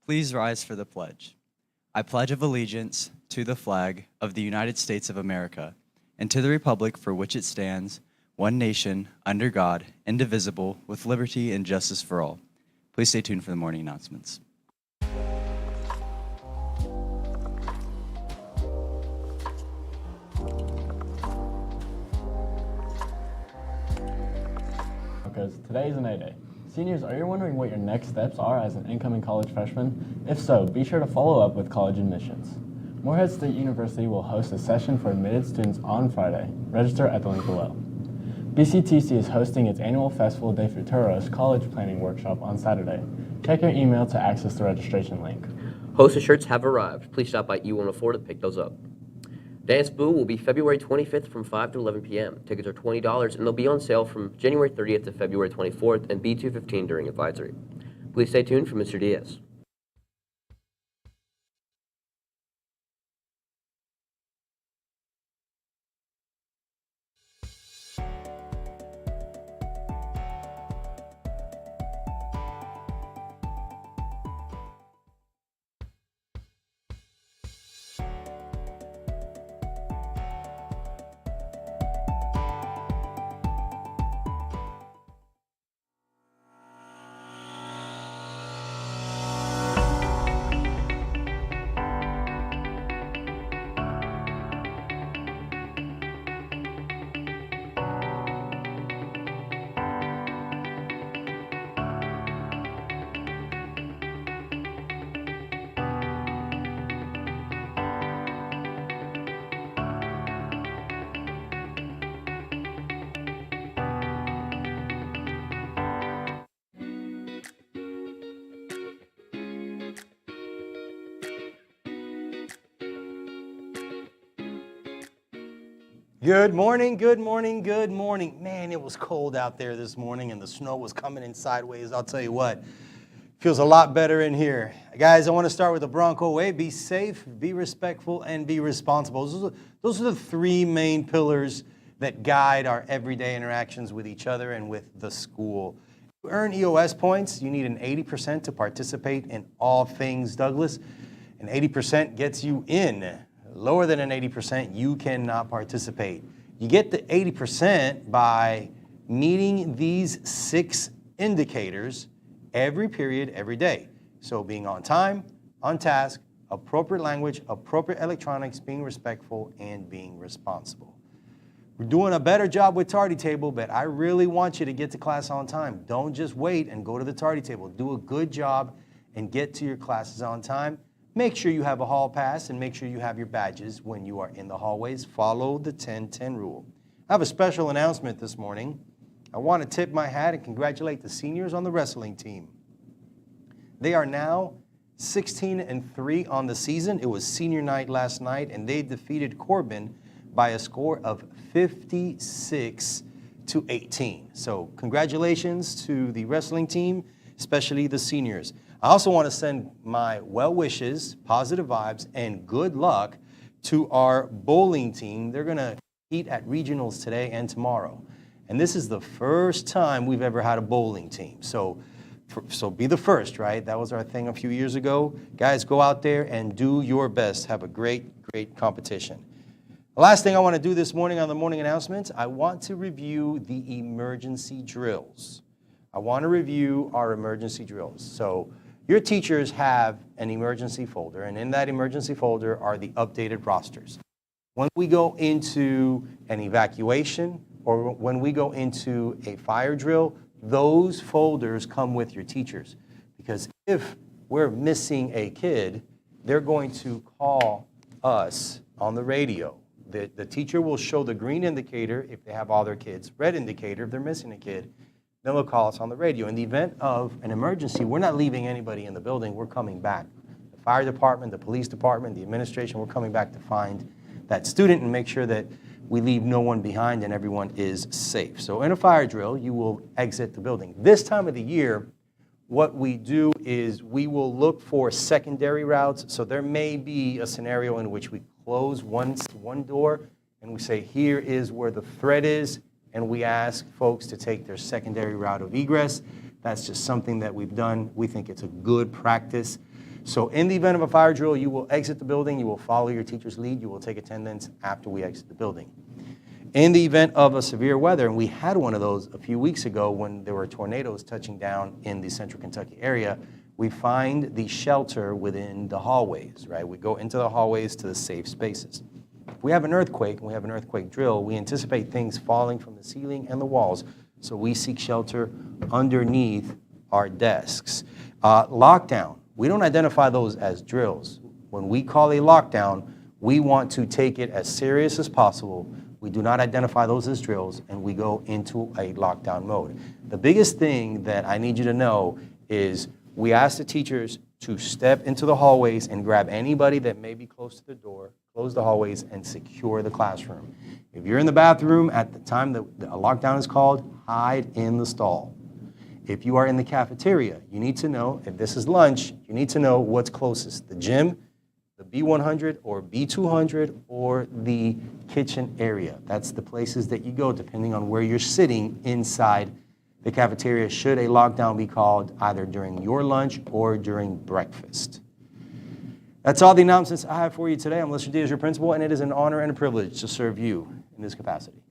Please rise for the pledge. I pledge allegiance to the flag of the United States of America and to the republic for which it stands, one nation, under God, indivisible, with liberty and justice for all. Please stay tuned for the morning announcements. Because today is an A-Day. Seniors, are you wondering what your next steps are as an incoming college freshman? If so, be sure to follow up with college admissions. Morehead State University will host a session for admitted students on Friday. Register at the link below. BCTC is hosting its annual Festival de Futuros college planning workshop on Saturday. Check your email to access the registration link. Hostess shirts have arrived. Please stop by E104 to pick those up. Dance Boo will be February 25th from 5 to 11 p.m. Tickets are $20 and they'll be on sale from January 30th to February 24th and B215 during advisory. Please stay tuned for Mr. Diaz. Good morning, good morning, good morning. Man, it was cold out there this morning and the snow was coming in sideways. I'll tell you what, feels a lot better in here. Guys, I want to start with the Bronco way. Be safe, be respectful, and be responsible. Those are the three main pillars that guide our everyday interactions with each other and with the school. To earn EOS points, you need an 80% to participate in all things Douglas. And 80% gets you in. Lower than an 80%, you cannot participate. You get the 80% by meeting these 6 indicators every period, every day. So being on time, on task, appropriate language, appropriate electronics, being respectful, and being responsible. We're doing a better job with tardy table, but I really want you to get to class on time. Don't just wait and go to the tardy table. Do a good job and get to your classes on time. Make sure you have a hall pass and make sure you have your badges when you are in the hallways. Follow the 10-10 rule. I have a special announcement this morning. I want to tip my hat and congratulate the seniors on the wrestling team. They are now 16-3 on the season. It was senior night last night and they defeated Corbin by a score of 56-18. So congratulations to the wrestling team, especially the seniors. I also want to send my well wishes, positive vibes, and good luck to our bowling team. They're going to compete at regionals today and tomorrow. And this is the first time we've ever had a bowling team. So be the first, right? That was our thing a few years ago. Guys, go out there and do your best. Have a great competition. The last thing I want to do this morning on the morning announcements, I want to review the emergency drills. I want to review our emergency drills. So your teachers have an emergency folder, and in that emergency folder are the updated rosters. When we go into an evacuation or when we go into a fire drill, those folders come with your teachers. Because if we're missing a kid, they're going to call us on the radio. The teacher will show the green indicator if they have all their kids, red indicator if they're missing a kid. Then they'll call us on the radio. In the event of an emergency, we're not leaving anybody in the building. We're coming back. The fire department, the police department, the administration, we're coming back to find that student and make sure that we leave no one behind and everyone is safe. So in a fire drill, you will exit the building. This time of the year, what we do is we will look for secondary routes. So there may be a scenario in which we close one door and we say, here is where the threat is. And we ask folks to take their secondary route of egress. That's just something that we've done. We think it's a good practice. So in the event of a fire drill, you will exit the building, you will follow your teacher's lead, you will take attendance after we exit the building. In the event of a severe weather, and we had one of those a few weeks ago when there were tornadoes touching down in the central Kentucky area, we find the shelter within the hallways, right? We go into the hallways to the safe spaces. If we have an earthquake and we have an earthquake drill, we anticipate things falling from the ceiling and the walls, so we seek shelter underneath our desks. Lockdown, we don't identify those as drills. When we call a lockdown, we want to take it as serious as possible. We do not identify those as drills, and we go into a lockdown mode. The biggest thing that I need you to know is we ask the teachers to step into the hallways and grab anybody that may be close to the door, close the hallways, and secure the classroom. If you're in the bathroom at the time that a lockdown is called, hide in the stall. If you are in the cafeteria, you need to know, if this is lunch, you need to know what's closest, the gym, the B100 or B200, or the kitchen area. That's the places that you go depending on where you're sitting inside the cafeteria should a lockdown be called either during your lunch or during breakfast. That's all the announcements I have for you today. I'm Lester Diaz, your principal, and it is an honor and a privilege to serve you in this capacity.